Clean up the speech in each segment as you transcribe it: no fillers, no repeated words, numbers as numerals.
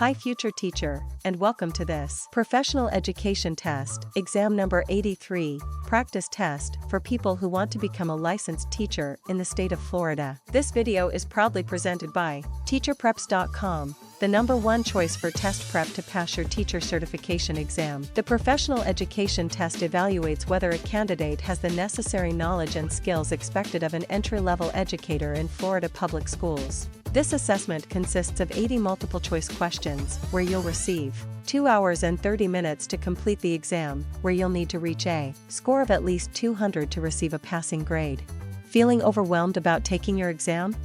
Hi future teacher, and welcome to this professional education test, exam number 83, practice test for people who want to become a licensed teacher in the state of Florida. This video is proudly presented by teacherpreps.com, the #1 choice for test prep to pass your teacher certification exam. The professional education test evaluates whether a candidate has the necessary knowledge and skills expected of an entry-level educator in Florida public schools. This assessment consists of 80 multiple-choice questions, where you'll receive 2 hours and 30 minutes to complete the exam, where you'll need to reach a score of at least 200 to receive a passing grade. Feeling overwhelmed about taking your exam?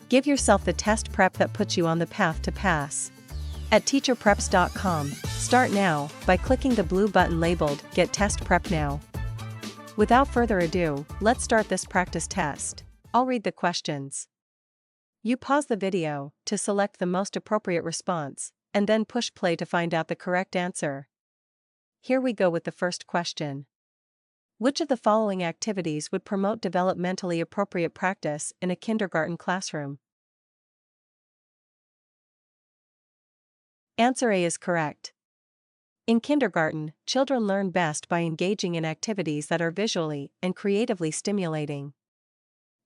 Give yourself the test prep that puts you on the path to pass. At teacherpreps.com, start now by clicking the blue button labeled Get Test Prep Now. Without further ado, let's start this practice test. I'll read the questions. You pause the video to select the most appropriate response, and then push play to find out the correct answer. Here we go with the first question. Which of the following activities would promote developmentally appropriate practice in a kindergarten classroom? Answer A is correct. In kindergarten, children learn best by engaging in activities that are visually and creatively stimulating.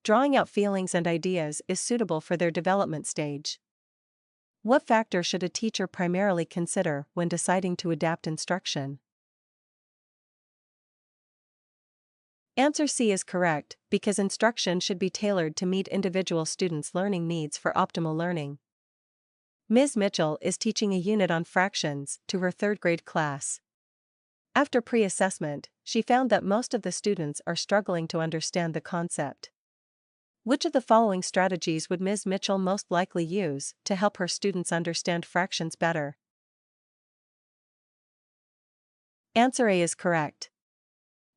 Drawing out feelings and ideas is suitable for their development stage. What factor should a teacher primarily consider when deciding to adapt instruction? Answer C is correct, because instruction should be tailored to meet individual students' learning needs for optimal learning. Ms. Mitchell is teaching a unit on fractions to her 3rd grade class. After pre-assessment, she found that most of the students are struggling to understand the concept. Which of the following strategies would Ms. Mitchell most likely use to help her students understand fractions better? Answer A is correct.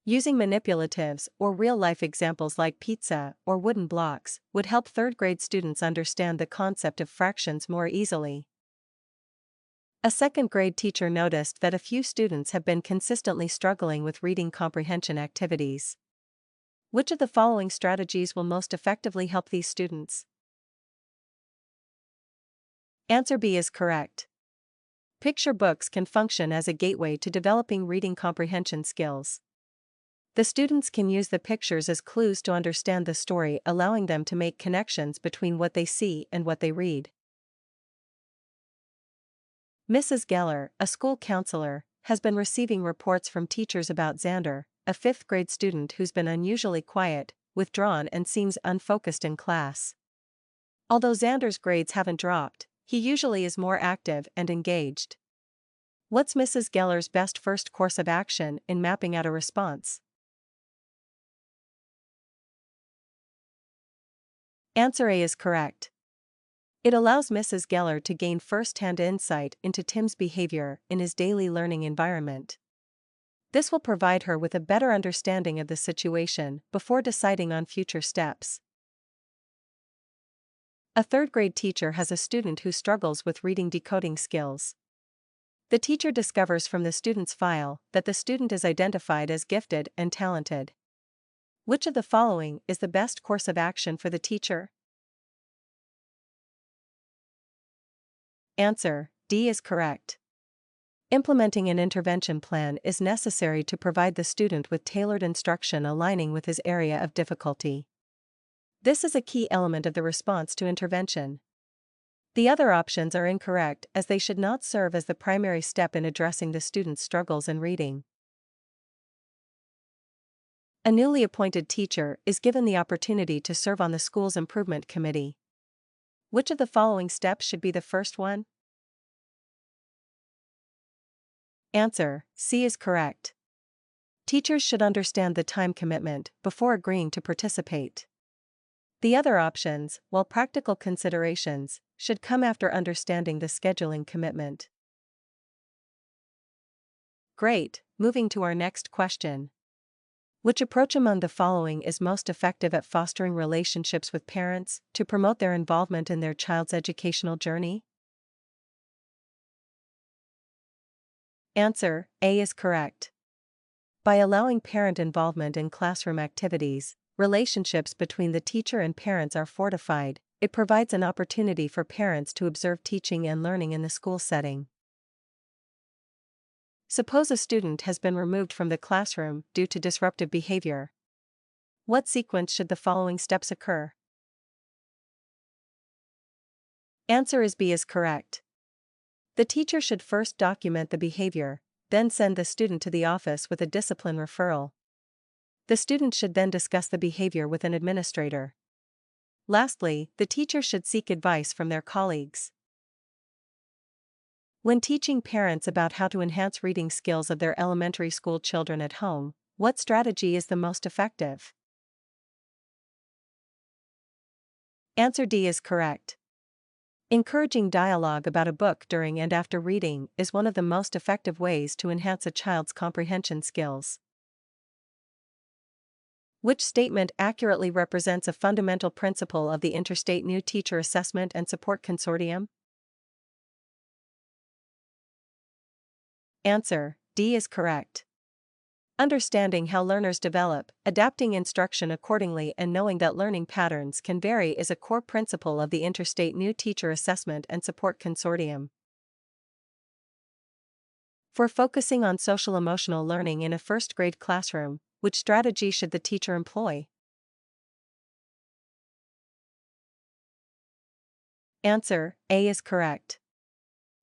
Using manipulatives or real-life examples like pizza or wooden blocks would help 3rd grade students understand the concept of fractions more easily. A 2nd grade teacher noticed that a few students have been consistently struggling with reading comprehension activities. Which of the following strategies will most effectively help these students? Answer B is correct. Picture books can function as a gateway to developing reading comprehension skills. The students can use the pictures as clues to understand the story, allowing them to make connections between what they see and what they read. Mrs. Geller, a school counselor, has been receiving reports from teachers about Xander, a 5th grade student who's been unusually quiet, withdrawn and seems unfocused in class. Although Xander's grades haven't dropped, he usually is more active and engaged. What's Mrs. Geller's best first course of action in mapping out a response? Answer A is correct. It allows Mrs. Geller to gain first-hand insight into Tim's behavior in his daily learning environment. This will provide her with a better understanding of the situation before deciding on future steps. A 3rd grade teacher has a student who struggles with reading decoding skills. The teacher discovers from the student's file that the student is identified as gifted and talented. Which of the following is the best course of action for the teacher? Answer D is correct. Implementing an intervention plan is necessary to provide the student with tailored instruction aligning with his area of difficulty. This is a key element of the response to intervention. The other options are incorrect, as they should not serve as the primary step in addressing the student's struggles in reading. A newly appointed teacher is given the opportunity to serve on the school's improvement committee. Which of the following steps should be the first one? Answer C is correct. Teachers should understand the time commitment before agreeing to participate. The other options, while practical considerations, should come after understanding the scheduling commitment. Great, moving to our next question. Which approach among the following is most effective at fostering relationships with parents to promote their involvement in their child's educational journey? Answer A is correct. By allowing parent involvement in classroom activities, relationships between the teacher and parents are fortified, It provides an opportunity for parents to observe teaching and learning in the school setting. Suppose a student has been removed from the classroom due to disruptive behavior. What sequence should the following steps occur? Answer is B is correct. The teacher should first document the behavior, then send the student to the office with a discipline referral. The student should then discuss the behavior with an administrator. Lastly, the teacher should seek advice from their colleagues. When teaching parents about how to enhance reading skills of their elementary school children at home, what strategy is the most effective? Answer D is correct. Encouraging dialogue about a book during and after reading is one of the most effective ways to enhance a child's comprehension skills. Which statement accurately represents a fundamental principle of the Interstate New Teacher Assessment and Support Consortium? Answer: D is correct. Understanding how learners develop, adapting instruction accordingly, and knowing that learning patterns can vary is a core principle of the Interstate New Teacher Assessment and Support Consortium. For focusing on social-emotional learning in a first-grade classroom, which strategy should the teacher employ? Answer: A is correct.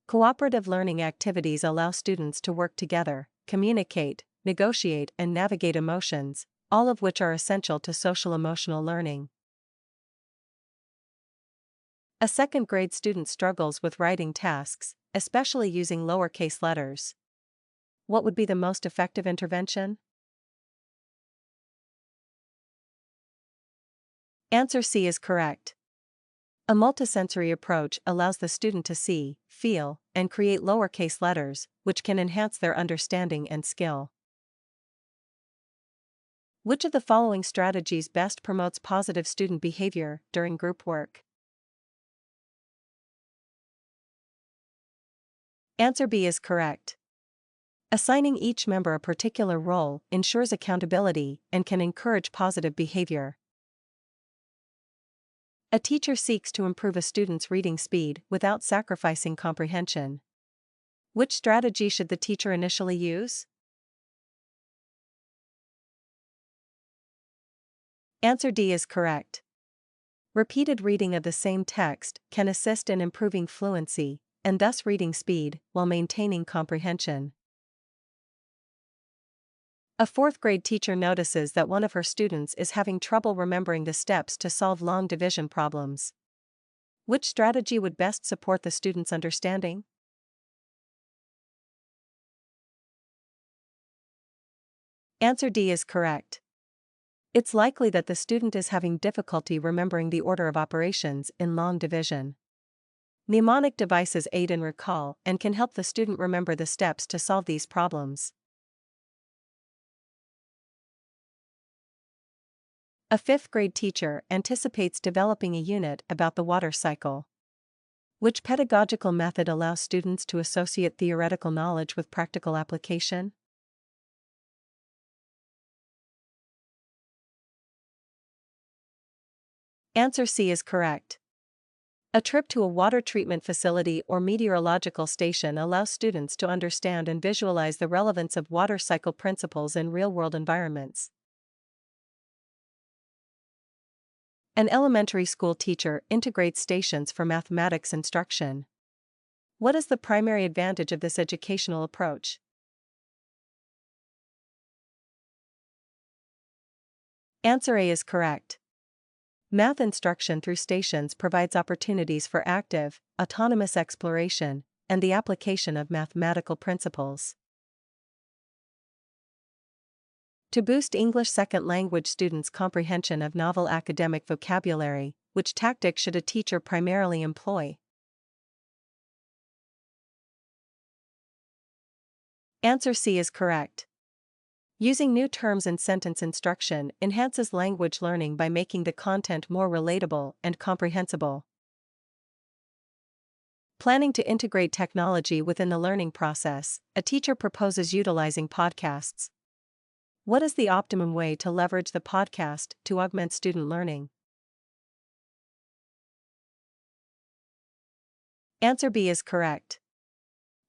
Cooperative learning activities allow students to work together, communicate, negotiate, and navigate emotions, all of which are essential to social-emotional learning. A second-grade student struggles with writing tasks, especially using lowercase letters. What would be the most effective intervention? Answer C is correct. A multisensory approach allows the student to see, feel, and create lowercase letters, which can enhance their understanding and skill. Which of the following strategies best promotes positive student behavior during group work? Answer B is correct. Assigning each member a particular role ensures accountability and can encourage positive behavior. A teacher seeks to improve a student's reading speed without sacrificing comprehension. Which strategy should the teacher initially use? Answer D is correct. Repeated reading of the same text can assist in improving fluency, and thus reading speed, while maintaining comprehension. A fourth-grade teacher notices that one of her students is having trouble remembering the steps to solve long division problems. Which strategy would best support the student's understanding? Answer D is correct. It's likely that the student is having difficulty remembering the order of operations in long division. Mnemonic devices aid in recall and can help the student remember the steps to solve these problems. A fifth-grade teacher anticipates developing a unit about the water cycle. Which pedagogical method allows students to associate theoretical knowledge with practical application? Answer C is correct. A trip to a water treatment facility or meteorological station allows students to understand and visualize the relevance of water cycle principles in real-world environments. An elementary school teacher integrates stations for mathematics instruction. What is the primary advantage of this educational approach? Answer A is correct. Math instruction through stations provides opportunities for active, autonomous exploration, and the application of mathematical principles. To boost English second language students' comprehension of novel academic vocabulary, which tactic should a teacher primarily employ? Answer C is correct. Using new terms in sentence instruction enhances language learning by making the content more relatable and comprehensible. Planning to integrate technology within the learning process, a teacher proposes utilizing podcasts. What is the optimum way to leverage the podcast to augment student learning? Answer B is correct.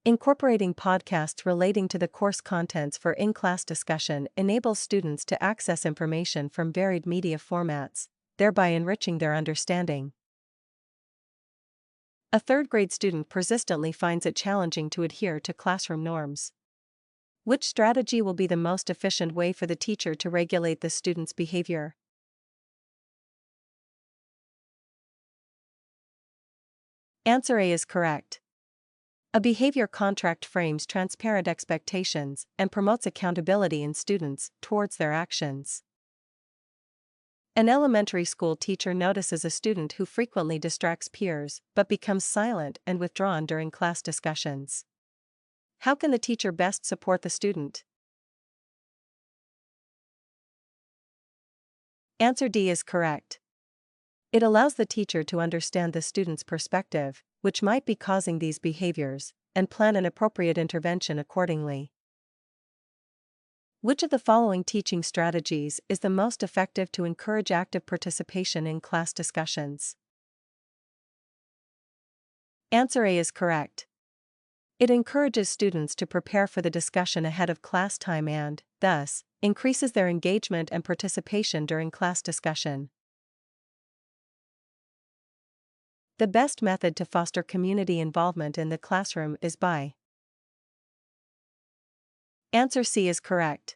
Incorporating podcasts relating to the course contents for in-class discussion enables students to access information from varied media formats, thereby enriching their understanding. A third-grade student persistently finds it challenging to adhere to classroom norms. Which strategy will be the most efficient way for the teacher to regulate the student's behavior? Answer A is correct. A behavior contract frames transparent expectations and promotes accountability in students towards their actions. An elementary school teacher notices a student who frequently distracts peers but becomes silent and withdrawn during class discussions. How can the teacher best support the student? Answer D is correct. It allows the teacher to understand the student's perspective, which might be causing these behaviors, and plan an appropriate intervention accordingly. Which of the following teaching strategies is the most effective to encourage active participation in class discussions? Answer A is correct. It encourages students to prepare for the discussion ahead of class time and, thus, increases their engagement and participation during class discussion. The best method to foster community involvement in the classroom is by. Answer C is correct.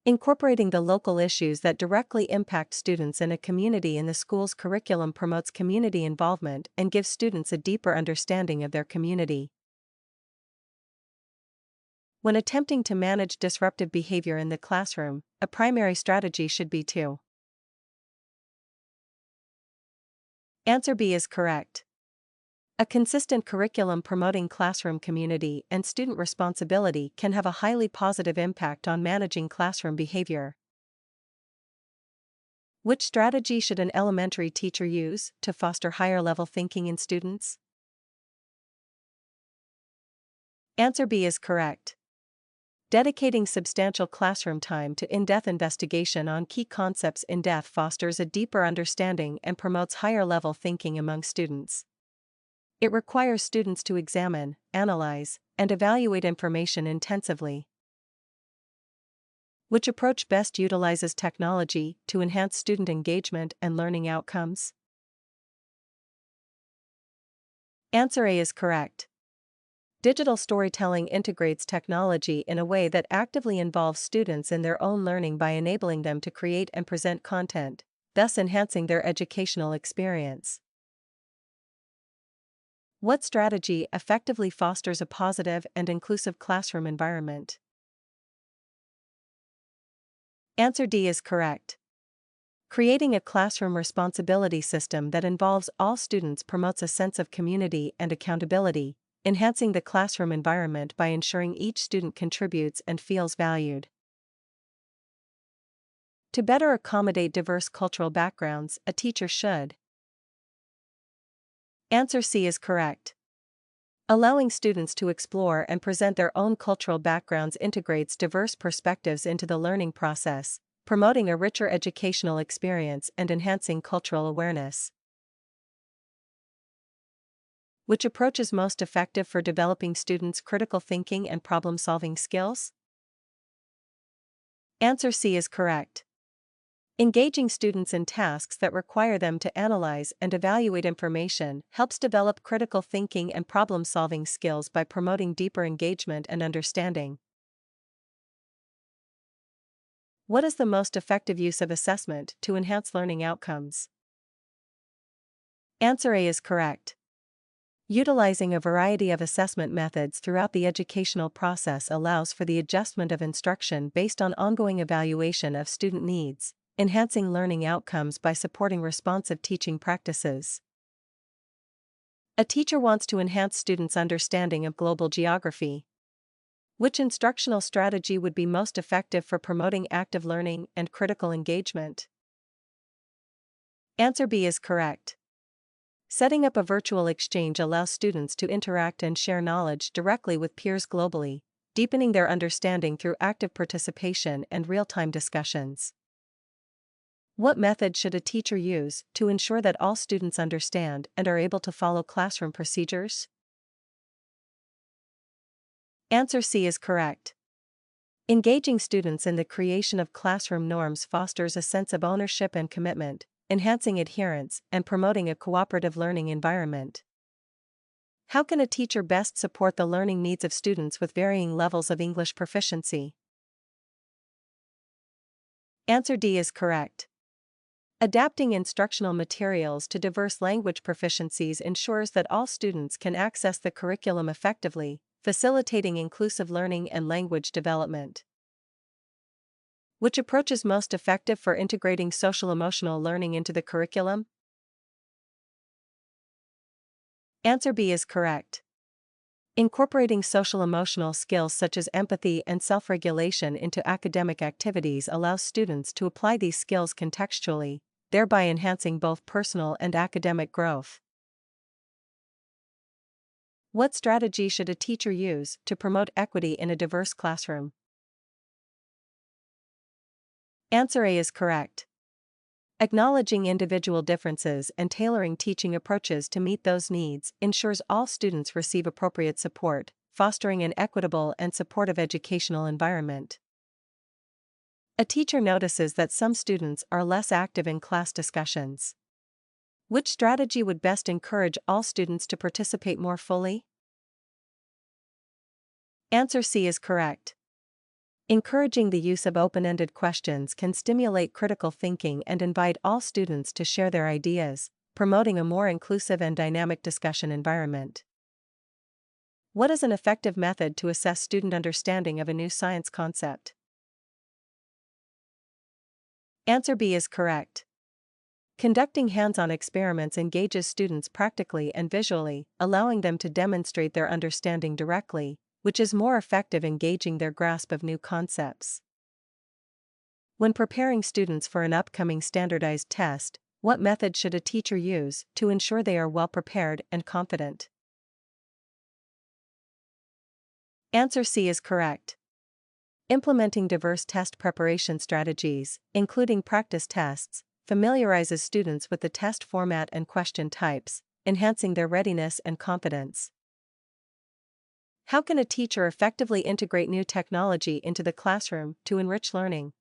Incorporating the local issues that directly impact students in a community in the school's curriculum promotes community involvement and gives students a deeper understanding of their community. When attempting to manage disruptive behavior in the classroom, a primary strategy should be to. Answer B is correct. A consistent curriculum promoting classroom community and student responsibility can have a highly positive impact on managing classroom behavior. Which strategy should an elementary teacher use to foster higher-level thinking in students? Answer B is correct. Dedicating substantial classroom time to in-depth investigation on key concepts in-depth fosters a deeper understanding and promotes higher-level thinking among students. It requires students to examine, analyze, and evaluate information intensively. Which approach best utilizes technology to enhance student engagement and learning outcomes? Answer A is correct. Digital storytelling integrates technology in a way that actively involves students in their own learning by enabling them to create and present content, thus enhancing their educational experience. What strategy effectively fosters a positive and inclusive classroom environment? Answer D is correct. Creating a classroom responsibility system that involves all students promotes a sense of community and accountability, enhancing the classroom environment by ensuring each student contributes and feels valued. To better accommodate diverse cultural backgrounds, a teacher should. Answer C is correct. Allowing students to explore and present their own cultural backgrounds integrates diverse perspectives into the learning process, promoting a richer educational experience and enhancing cultural awareness. Which approach is most effective for developing students' critical thinking and problem-solving skills? Answer C is correct. Engaging students in tasks that require them to analyze and evaluate information helps develop critical thinking and problem-solving skills by promoting deeper engagement and understanding. What is the most effective use of assessment to enhance learning outcomes? Answer A is correct. Utilizing a variety of assessment methods throughout the educational process allows for the adjustment of instruction based on ongoing evaluation of student needs, enhancing learning outcomes by supporting responsive teaching practices. A teacher wants to enhance students' understanding of global geography. Which instructional strategy would be most effective for promoting active learning and critical engagement? Answer B is correct. Setting up a virtual exchange allows students to interact and share knowledge directly with peers globally, deepening their understanding through active participation and real-time discussions. What method should a teacher use to ensure that all students understand and are able to follow classroom procedures? Answer C is correct. Engaging students in the creation of classroom norms fosters a sense of ownership and commitment, enhancing adherence and promoting a cooperative learning environment. How can a teacher best support the learning needs of students with varying levels of English proficiency? Answer D is correct. Adapting instructional materials to diverse language proficiencies ensures that all students can access the curriculum effectively, facilitating inclusive learning and language development. Which approach is most effective for integrating social-emotional learning into the curriculum? Answer B is correct. Incorporating social-emotional skills such as empathy and self-regulation into academic activities allows students to apply these skills contextually, thereby enhancing both personal and academic growth. What strategy should a teacher use to promote equity in a diverse classroom? Answer A is correct. Acknowledging individual differences and tailoring teaching approaches to meet those needs ensures all students receive appropriate support, fostering an equitable and supportive educational environment. A teacher notices that some students are less active in class discussions. Which strategy would best encourage all students to participate more fully? Answer C is correct. Encouraging the use of open-ended questions can stimulate critical thinking and invite all students to share their ideas, promoting a more inclusive and dynamic discussion environment. What is an effective method to assess student understanding of a new science concept? Answer B is correct. Conducting hands-on experiments engages students practically and visually, allowing them to demonstrate their understanding directly, which is more effective in gauging their grasp of new concepts. When preparing students for an upcoming standardized test, what method should a teacher use to ensure they are well prepared and confident? Answer C is correct. Implementing diverse test preparation strategies, including practice tests, familiarizes students with the test format and question types, enhancing their readiness and confidence. How can a teacher effectively integrate new technology into the classroom to enrich learning?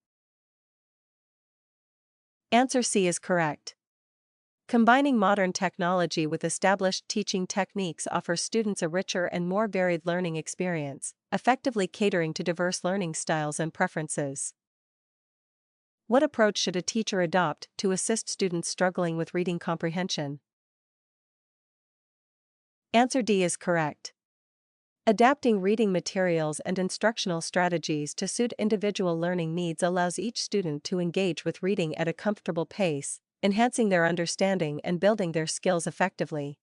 Answer C is correct. Combining modern technology with established teaching techniques offers students a richer and more varied learning experience, effectively catering to diverse learning styles and preferences. What approach should a teacher adopt to assist students struggling with reading comprehension? Answer D is correct. Adapting reading materials and instructional strategies to suit individual learning needs allows each student to engage with reading at a comfortable pace, enhancing their understanding and building their skills effectively.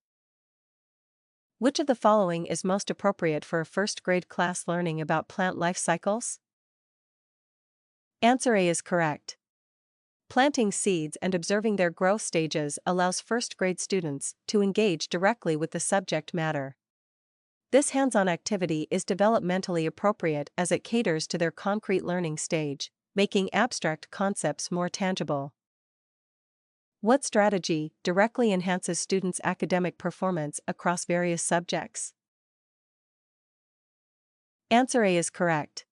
Which of the following is most appropriate for a first-grade class learning about plant life cycles? Answer A is correct. Planting seeds and observing their growth stages allows first-grade students to engage directly with the subject matter. This hands-on activity is developmentally appropriate as it caters to their concrete learning stage, making abstract concepts more tangible. What strategy directly enhances students' academic performance across various subjects? Answer A is correct.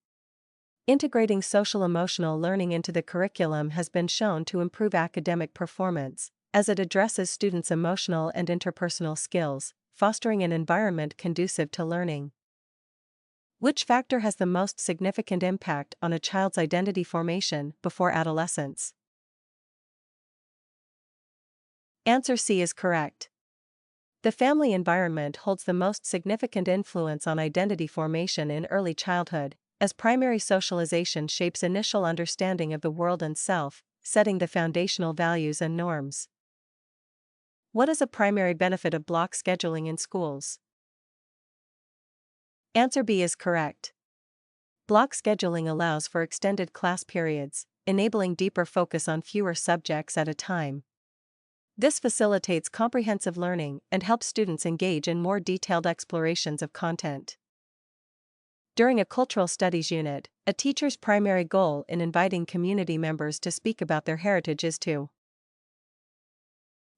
Integrating social-emotional learning into the curriculum has been shown to improve academic performance, as it addresses students' emotional and interpersonal skills, fostering an environment conducive to learning. Which factor has the most significant impact on a child's identity formation before adolescence? Answer C is correct. The family environment holds the most significant influence on identity formation in early childhood, as primary socialization shapes initial understanding of the world and self, setting the foundational values and norms. What is a primary benefit of block scheduling in schools? Answer B is correct. Block scheduling allows for extended class periods, enabling deeper focus on fewer subjects at a time. This facilitates comprehensive learning and helps students engage in more detailed explorations of content. During a cultural studies unit, a teacher's primary goal in inviting community members to speak about their heritage is to.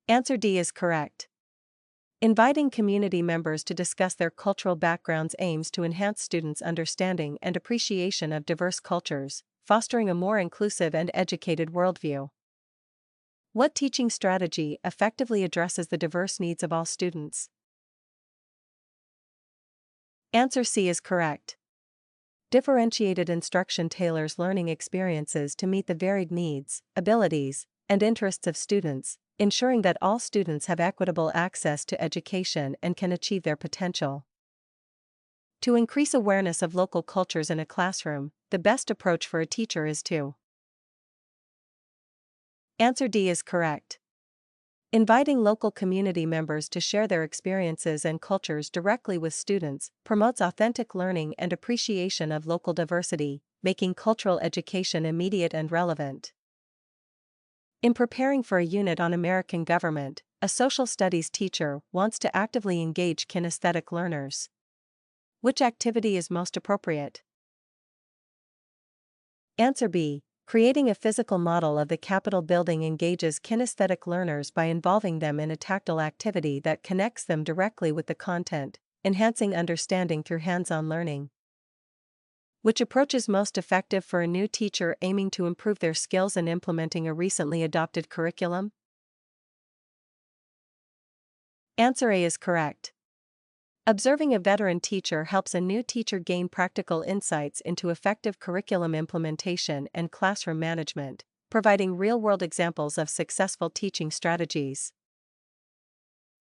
Answer D is correct. Inviting community members to discuss their cultural backgrounds aims to enhance students' understanding and appreciation of diverse cultures, fostering a more inclusive and educated worldview. What teaching strategy effectively addresses the diverse needs of all students? Answer C is correct. Differentiated instruction tailors learning experiences to meet the varied needs, abilities, and interests of students, ensuring that all students have equitable access to education and can achieve their potential. To increase awareness of local cultures in a classroom, the best approach for a teacher is to. Answer D is correct. Inviting local community members to share their experiences and cultures directly with students promotes authentic learning and appreciation of local diversity, making cultural education immediate and relevant. In preparing for a unit on American government, a social studies teacher wants to actively engage kinesthetic learners. Which activity is most appropriate? Answer B. Creating a physical model of the Capitol building engages kinesthetic learners by involving them in a tactile activity that connects them directly with the content, enhancing understanding through hands-on learning. Which approach is most effective for a new teacher aiming to improve their skills in implementing a recently adopted curriculum? Answer A is correct. Observing a veteran teacher helps a new teacher gain practical insights into effective curriculum implementation and classroom management, providing real-world examples of successful teaching strategies.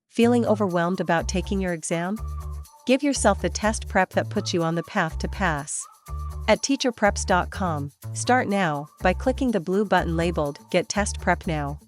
Feeling overwhelmed about taking your exam? Give yourself the test prep that puts you on the path to pass. At teacherpreps.com, start now by clicking the blue button labeled Get Test Prep Now.